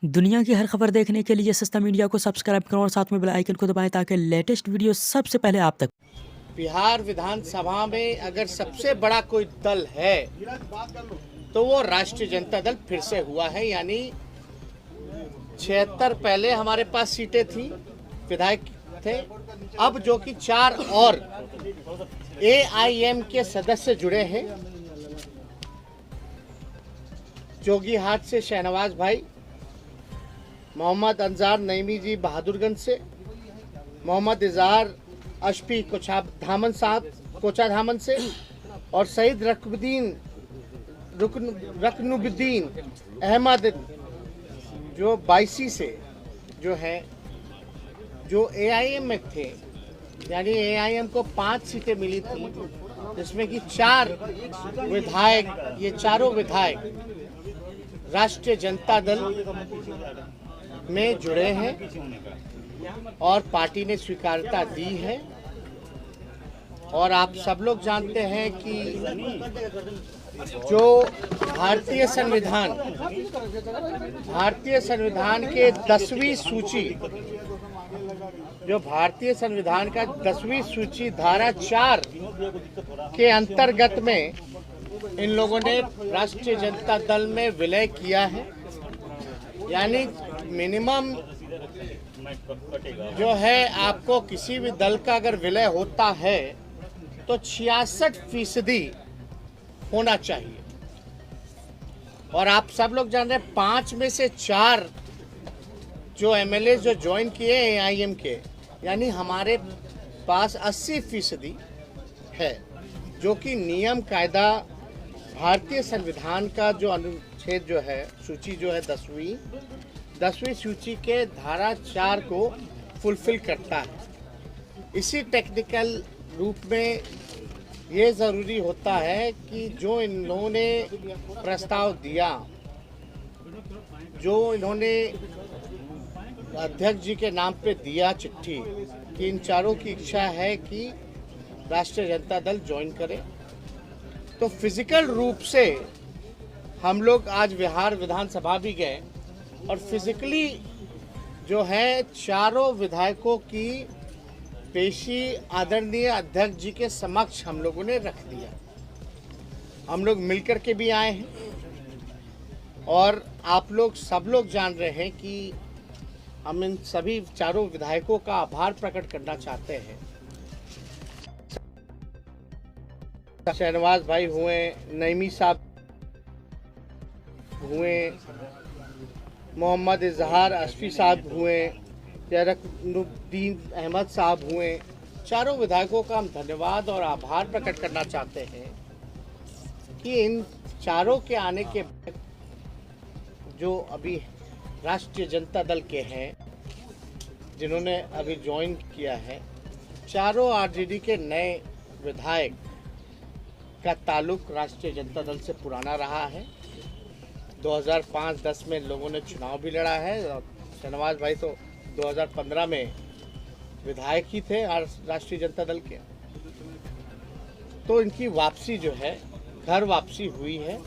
दुनिया की हर खबर देखने के लिए सस्ता मीडिया को सब्सक्राइब करो और साथ में बेल आइकन को दबाएं ताकि लेटेस्ट वीडियो सबसे पहले आप तक। बिहार विधानसभा में अगर सबसे बड़ा कोई दल है तो वो राष्ट्रीय जनता दल फिर से हुआ है। यानी 76 पहले हमारे पास सीटें थी, विधायक थे, अब जो कि 4 और AIM के सदस्य जुड़े हैं। जोगीहाट से शहनवाज भाई, मोहम्मद अंजार नईमी जी बहादुरगंज से, मोहम्मद इजहार अशफी कोचाधामन साहब कोचाधामन से, और सईद रकनुद्दीन अहमद जो 22 से जो है, जो AIM में थे। यानी AIM को 5 सीटें मिली थी, जिसमें कि 4 विधायक, ये चारों विधायक राष्ट्रीय जनता दल में जुड़े हैं और पार्टी ने स्वीकार्यता दी है। और आप सब लोग जानते हैं कि जो भारतीय संविधान के 10वीं सूची, जो भारतीय संविधान का 10वीं सूची धारा 4 के अंतर्गत में इन लोगों ने राष्ट्रीय जनता दल में विलय किया है। यानी मिनिमम जो है, आपको किसी भी दल का अगर विलय होता है तो 66% होना चाहिए। और आप सब लोग जान रहे हैं, 5 में से 4 जो MLA जो ज्वाइन किए AIM के, यानी हमारे पास 80% है, जो कि नियम कायदा भारतीय संविधान का जो अनुच्छेद जो है, सूची जो है 10वीं सूची के धारा 4 को फुलफिल करता है। इसी टेक्निकल रूप में ये ज़रूरी होता है कि जो इन्होंने प्रस्ताव दिया, जो इन्होंने अध्यक्ष जी के नाम पे दिया चिट्ठी, कि इन चारों की इच्छा है कि राष्ट्रीय जनता दल ज्वाइन करे, तो फिजिकल रूप से हम लोग आज बिहार विधानसभा भी गए और फिजिकली जो है चारों विधायकों की पेशी आदरणीय अध्यक्ष जी के समक्ष हम लोगों ने रख दिया। हम लोग मिलकर के भी आए हैं और आप लोग सब लोग जान रहे हैं कि हम इन सभी चारों विधायकों का आभार प्रकट करना चाहते हैं। शहनवाज भाई हुए, नईमी साहब हुए, मोहम्मद इजहार अशफी साहब हुए, रकनुद्दीन अहमद साहब हुए, चारों विधायकों का हम धन्यवाद और आभार प्रकट करना चाहते हैं कि इन चारों के आने के बाद जो अभी राष्ट्रीय जनता दल के हैं, जिन्होंने अभी ज्वाइन किया है, चारों RJD के नए विधायक का ताल्लुक राष्ट्रीय जनता दल से पुराना रहा है। 2005-10 में लोगों ने चुनाव भी लड़ा है और शहनवाज भाई तो 2015 में विधायक ही थे राष्ट्रीय जनता दल के। तो इनकी वापसी जो है, घर वापसी हुई है,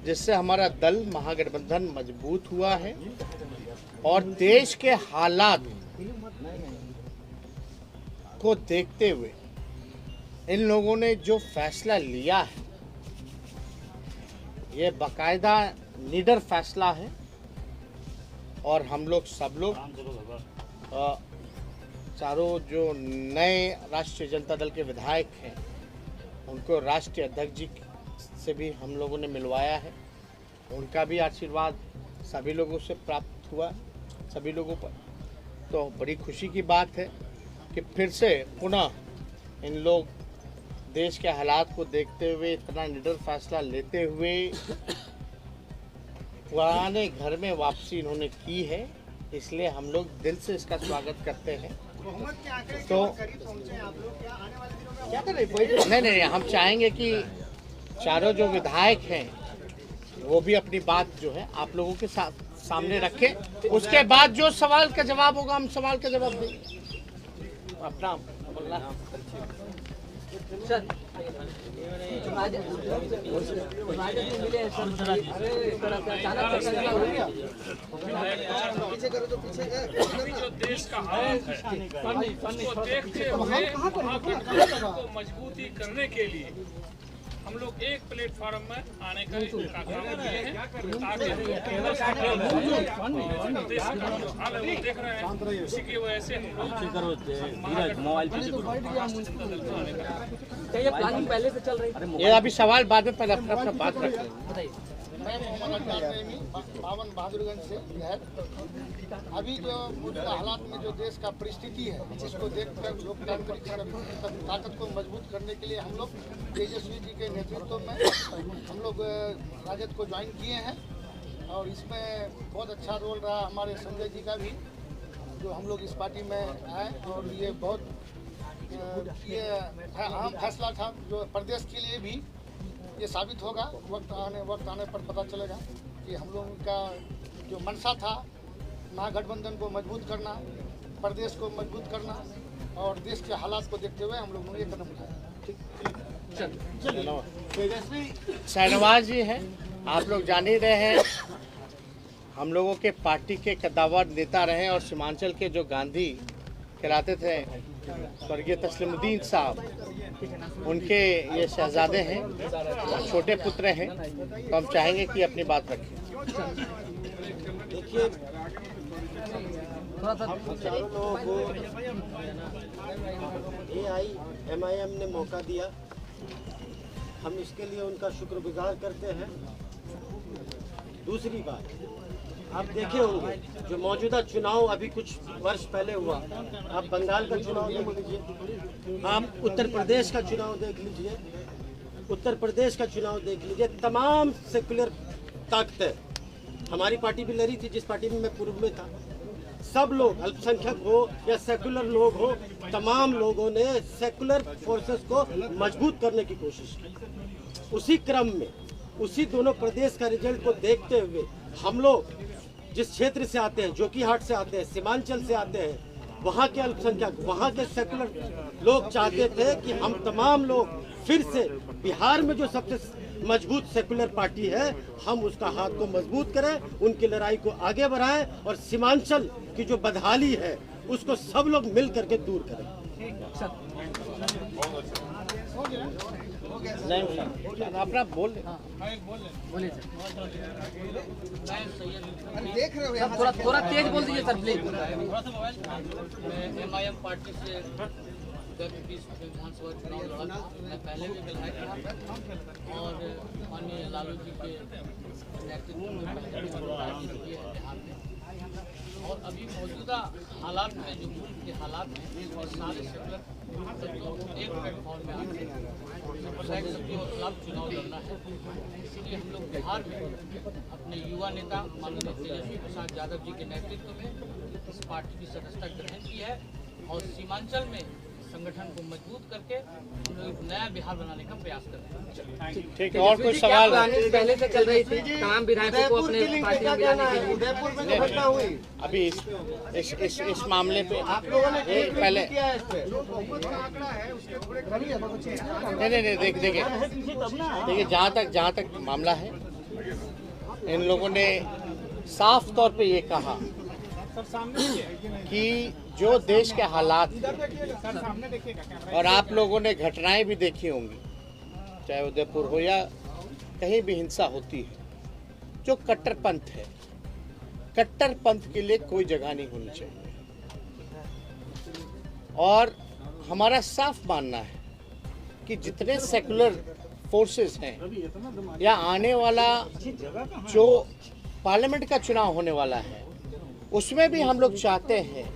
जिससे हमारा दल महागठबंधन मजबूत हुआ है। और देश के हालात को देखते हुए इन लोगों ने जो फैसला लिया है, ये बाकायदा लीडर फैसला है। और हम लोग सब लोग चारों जो नए राष्ट्रीय जनता दल के विधायक हैं, उनको राष्ट्रीय अध्यक्ष जी से भी हम लोगों ने मिलवाया है। उनका भी आशीर्वाद सभी लोगों से प्राप्त हुआ, सभी लोगों पर। तो बड़ी खुशी की बात है कि फिर से पुनः इन लोग देश के हालात को देखते हुए इतना निडर फैसला लेते हुए पुराने घर में वापसी इन्होंने की है। इसलिए हम लोग दिल से इसका स्वागत करते हैं। तो क्या कर रहे? नहीं, हम चाहेंगे कि चारों जो विधायक हैं वो भी अपनी बात जो है आप लोगों के साथ सामने रखें। उसके बाद जो सवाल का जवाब होगा, हम सवाल का जवाब देंगे। अपना जो देश का हालत है उसको देखते हुए महागठबंधन को मजबूती करने के लिए हम लोग एक प्लेटफॉर्म में आने का काम किए हैं ताकि हम लोग देश का जो हाल है वो देख रहे हैं। इसी की वजह से प्लानिंग पहले से चल रही थी। ये अभी सवाल बाद में, पहले अपना बात रखें। मैं मोहम्मद अब्बास पावन बहादुरगंज से बिहार। अभी जो मौजूदा हालात में जो देश का परिस्थिति है, जिसको देखकर लोकतांत्रिक ताकत को मजबूत करने के लिए हम लोग तेजस्वी जी के नेतृत्व में हम लोग राजद को ज्वाइन किए हैं और इसमें बहुत अच्छा रोल रहा हमारे संजय जी का भी, जो हम लोग इस पार्टी में आए और ये बहुत ये अहम फैसला था जो प्रदेश के लिए भी ये साबित होगा। वक्त आने पर पता चलेगा कि हम लोगों का जो मंशा था महागठबंधन को मजबूत करना, प्रदेश को मजबूत करना और देश के हालात को देखते हुए हम लोगों ने ये कदम उठाया। शाहनवाज जी हैं, आप लोग जान ही रहे हैं, हम लोगों के पार्टी के कद्दावर नेता रहे और सीमांचल के जो गांधी कहलाते थे स्वर्गीय तस्लीमुद्दीन साहब, उनके ये शहजादे हैं और छोटे पुत्र हैं, तो हम चाहेंगे कि अपनी बात रखें। देखिए, चारों लोगों को MIM ने मौका दिया, हम इसके लिए उनका शुक्रगुजार करते हैं। दूसरी बात, आप देखे होंगे जो मौजूदा चुनाव अभी कुछ वर्ष पहले हुआ, आप बंगाल का चुनाव देख लीजिए, आप उत्तर प्रदेश का चुनाव देख लीजिए, उत्तर प्रदेश का चुनाव देख लीजिए, तमाम सेकुलर ताकतें, हमारी पार्टी भी लड़ी थी जिस पार्टी में मैं पूर्व में था, सब लोग अल्पसंख्यक हो या सेकुलर लोग हो, तमाम लोगों ने सेकुलर फोर्सेस को मजबूत करने की कोशिश की। उसी क्रम में उसी दोनों प्रदेश का रिजल्ट को देखते हुए हम लोग जिस क्षेत्र से आते हैं, जोकीहाट से आते हैं, सीमांचल से आते हैं, वहाँ के अल्पसंख्यक, वहाँ के सेकुलर लोग चाहते थे कि हम तमाम लोग फिर से बिहार में जो सबसे मजबूत सेकुलर पार्टी है, हम उसका हाथ को मजबूत करें, उनकी लड़ाई को आगे बढ़ाएं और सीमांचल की जो बदहाली है उसको सब लोग मिल करके दूर करें। अपना बोल थोड़ा तेज बोल दीजिए सर प्लीज। MIM पार्टी से विधानसभा चुनाव लड़ा था, मैं पहले भी विधायक था और माननीय लालू जी के नेतृत्व में पहले भी राजनीति की है बिहार में। और अभी मौजूदा हालात में जो मुल्क के हालात हैं और सारे सेकुलर एक प्लेटफॉर्म में आके सबके खिलाफ चुनाव लड़ना है, इसीलिए हम लोग बिहार में अपने युवा नेता माननीय तेजस्वी प्रसाद यादव जी के नेतृत्व में इस पार्टी की सदस्यता ग्रहण की है और सीमांचल में संगठन को मजबूत करके हम लोग एक नया बिहार बनाने का प्रयास कर रहे हैं। ठीक है, और कोई सवाल? पहले से चल रही थी तमाम विधायकों को अपने पार्टी में मिलाने के लिए। उदयपुर में जो घटना हुई, अभी इस मामले पे आप लोगों ने पहले नहीं देखिए जहाँ तक मामला है, इन लोगों ने साफ तौर पे ये कहा कि जो देश के हालात और आप लोगों ने घटनाएं भी देखी होंगी, चाहे उदयपुर हो या कहीं भी हिंसा होती है, जो कट्टरपंथ है, कट्टरपंथ के लिए कोई जगह नहीं होनी चाहिए। और हमारा साफ मानना है कि जितने सेकुलर फोर्सेस हैं या आने वाला जो पार्लियामेंट का चुनाव होने वाला है, उसमें भी हम लोग चाहते हैं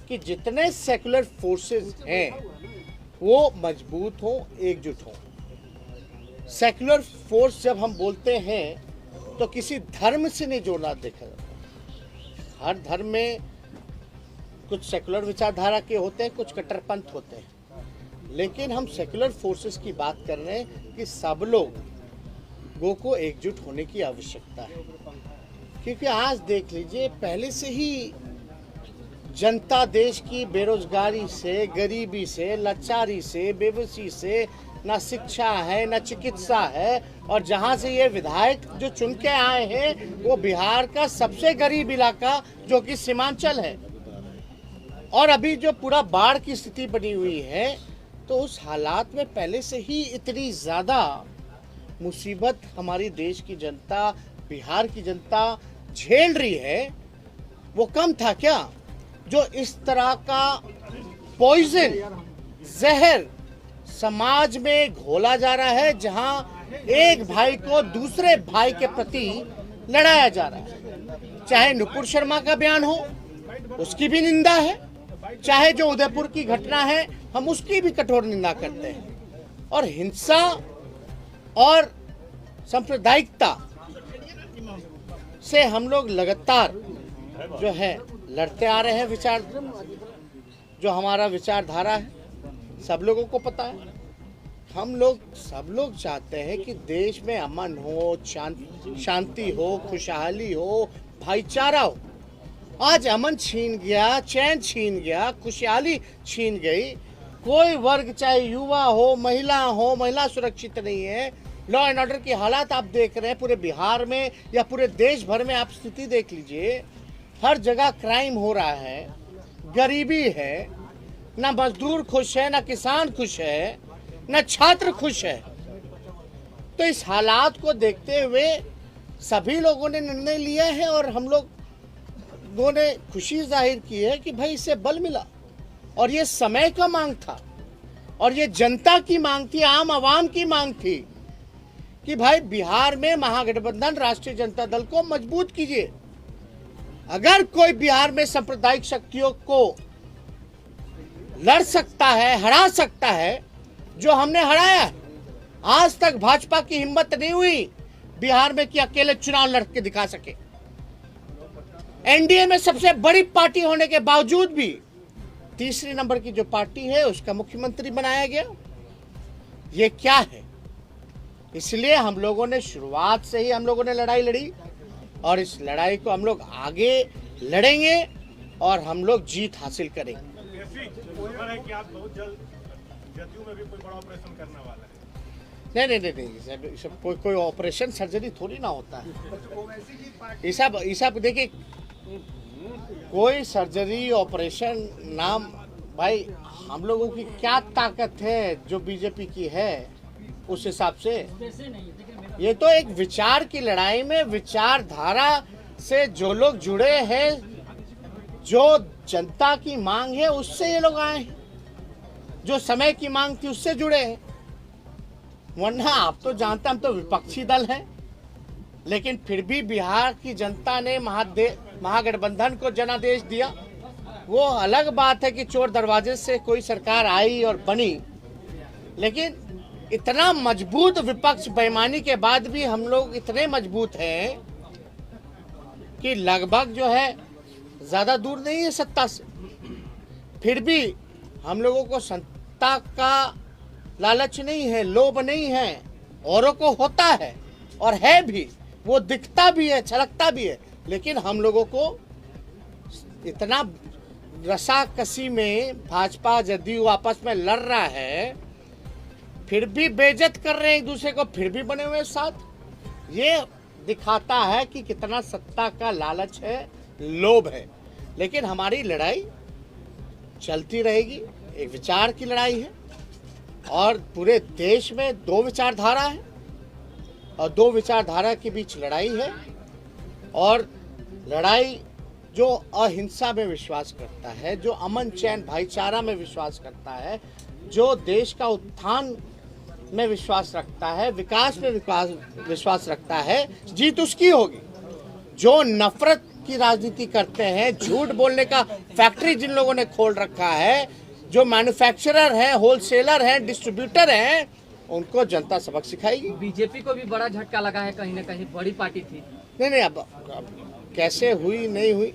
कि जितने सेकुलर फोर्सेस हैं वो मजबूत हों, एकजुट हों। सेकुलर फोर्स जब हम बोलते हैं तो किसी धर्म से नहीं जोड़ना देखा जाता। हर धर्म में कुछ सेकुलर विचारधारा के होते हैं, कुछ कट्टरपंथ होते हैं, लेकिन हम सेकुलर फोर्सेस की बात कर रहे हैं कि सब लोगों को एकजुट होने की आवश्यकता है। क्योंकि आज देख लीजिए, पहले से ही जनता देश की बेरोजगारी से, गरीबी से, लाचारी से, बेबसी से ना शिक्षा है, ना चिकित्सा है। और जहां से ये विधायक जो चुन के आए हैं वो बिहार का सबसे गरीब इलाका जो कि सीमांचल है। और अभी जो पूरा बाढ़ की स्थिति बनी हुई है, तो उस हालात में पहले से ही इतनी ज़्यादा मुसीबत हमारी देश की जनता, बिहार की जनता झेल रही है। वो कम था क्या जो इस तरह का पॉइजन, जहर समाज में घोला जा रहा है, जहां एक भाई को दूसरे भाई के प्रति लड़ाया जा रहा है। चाहे नुपुर शर्मा का बयान हो, उसकी भी निंदा है, चाहे जो उदयपुर की घटना है हम उसकी भी कठोर निंदा करते हैं। और हिंसा और सांप्रदायिकता से हम लोग लगातार जो है लड़ते आ रहे हैं। विचार जो हमारा विचारधारा है सब लोगों को पता है। हम लोग सब लोग चाहते हैं कि देश में अमन हो, शांति हो, खुशहाली हो, भाईचारा हो। आज अमन छीन गया, चैन छीन गया, खुशहाली छीन गई। कोई वर्ग, चाहे युवा हो, महिला सुरक्षित नहीं है। लॉ एंड ऑर्डर की हालात आप देख रहे हैं पूरे बिहार में या पूरे देश भर में। आप स्थिति देख लीजिए, हर जगह क्राइम हो रहा है, गरीबी है, ना मजदूर खुश है, ना किसान खुश है, ना छात्र खुश है। तो इस हालात को देखते हुए सभी लोगों ने निर्णय लिया है और हम लोगों ने खुशी जाहिर की है कि भाई इससे बल मिला। और ये समय का मांग था और ये जनता की मांग थी, आम आवाम की मांग थी कि भाई बिहार में महागठबंधन राष्ट्रीय जनता दल को मजबूत कीजिए। अगर कोई बिहार में सांप्रदायिक शक्तियों को लड़ सकता है, हरा सकता है, जो हमने हराया है। आज तक भाजपा की हिम्मत नहीं हुई बिहार में कि अकेले चुनाव लड़ के दिखा सके। एनडीए में सबसे बड़ी पार्टी होने के बावजूद भी तीसरे नंबर की जो पार्टी है उसका मुख्यमंत्री बनाया गया। ये क्या है? इसलिए हम लोगों ने शुरुआत से ही हम लोगों ने लड़ाई लड़ी और इस लड़ाई को हम लोग आगे लड़ेंगे और हम लोग जीत हासिल करेंगे। कि आप बहुत जल्द जदयू में भी कोई बड़ा ऑपरेशन करने वाला है। नहीं, सब कोई ऑपरेशन सर्जरी थोड़ी ना होता है। ये सब देखिए, कोई सर्जरी ऑपरेशन नाम, भाई हम लोगों की क्या ताकत है जो बीजेपी की है उस हिसाब से। ये तो एक विचार की लड़ाई में विचारधारा से जो लोग जुड़े हैं, जो जनता की मांग है उससे ये लोग आए हैं, जो समय की मांग थी उससे जुड़े हैं। वरना आप तो जानते, हम तो विपक्षी दल हैं, लेकिन फिर भी बिहार की जनता ने महागठबंधन को जनादेश दिया। वो अलग बात है कि चोर दरवाजे से कोई सरकार आई और बनी, लेकिन इतना मजबूत विपक्ष बेईमानी के बाद भी हम लोग इतने मजबूत हैं कि लगभग जो है ज्यादा दूर नहीं है सत्ता से। फिर भी हम लोगों को सत्ता का लालच नहीं है, लोभ नहीं है। औरों को होता है और है भी, वो दिखता भी है, छलकता भी है, लेकिन हम लोगों को इतना रसाकसी में भाजपा जदयू आपस में लड़ रहा है, फिर भी बेइज्जत कर रहे हैं एक दूसरे को, फिर भी बने हुए साथ। ये दिखाता है कि कितना सत्ता का लालच है, लोभ है। लेकिन हमारी लड़ाई चलती रहेगी। एक विचार की लड़ाई है और पूरे देश में दो विचारधारा है और दो विचारधारा के बीच लड़ाई है। और लड़ाई जो अहिंसा में विश्वास करता है, जो अमन चैन भाईचारा में विश्वास करता है, जो देश का उत्थान में विश्वास रखता है, विकास में विश्वास रखता है, जीत उसकी होगी। जो नफरत की राजनीति करते हैं, झूठ बोलने का फैक्ट्री जिन लोगों ने खोल रखा है, जो मैन्युफैक्चरर हैं, होलसेलर हैं, डिस्ट्रीब्यूटर हैं, उनको जनता सबक सिखाएगी। बीजेपी को भी बड़ा झटका लगा है, कहीं ना कहीं बड़ी पार्टी थी। नहीं, अब कैसे हुई नहीं हुई,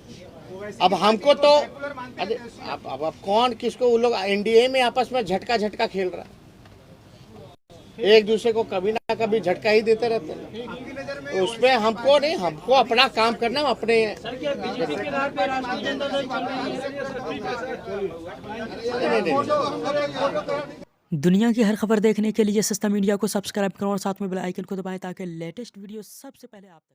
अब हमको तो अरे अब कौन किसको, वो लोग एनडीए में आपस में झटका खेल रहा है, एक दूसरे को कभी ना कभी झटका ही देते रहते हैं। उसमें हमको नहीं, हमको अपना काम करना, अपने दुनिया की हर खबर देखने के लिए सस्ता मीडिया को सब्सक्राइब करें और साथ में बेल आइकन को दबाएं ताकि लेटेस्ट वीडियो सबसे पहले आप तक